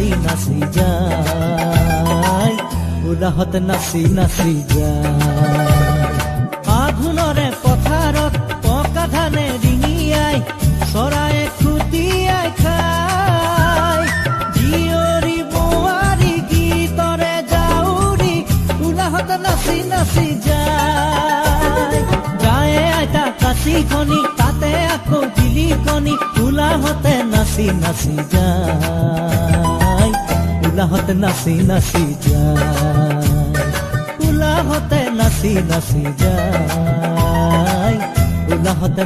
নাচি নাচি যায় উলাহত নাচি নাচি যায় আঘোণৰে পথাৰত পকা ধানে ডিঙিয়াই চৰায়ে খুটিয়াই খায় জীয়ৰী বোৱাৰী গীতৰে জাউৰী উলাহত নাচি নাচি যায় যায় আইতা কাটি কণী তাতে আকৌ দিলি কণী উলাহতে নাচি নাচি যায় উলাহতে নাচি নাচি যায় উলাহতে নাচি নাচি যায় উলাহতে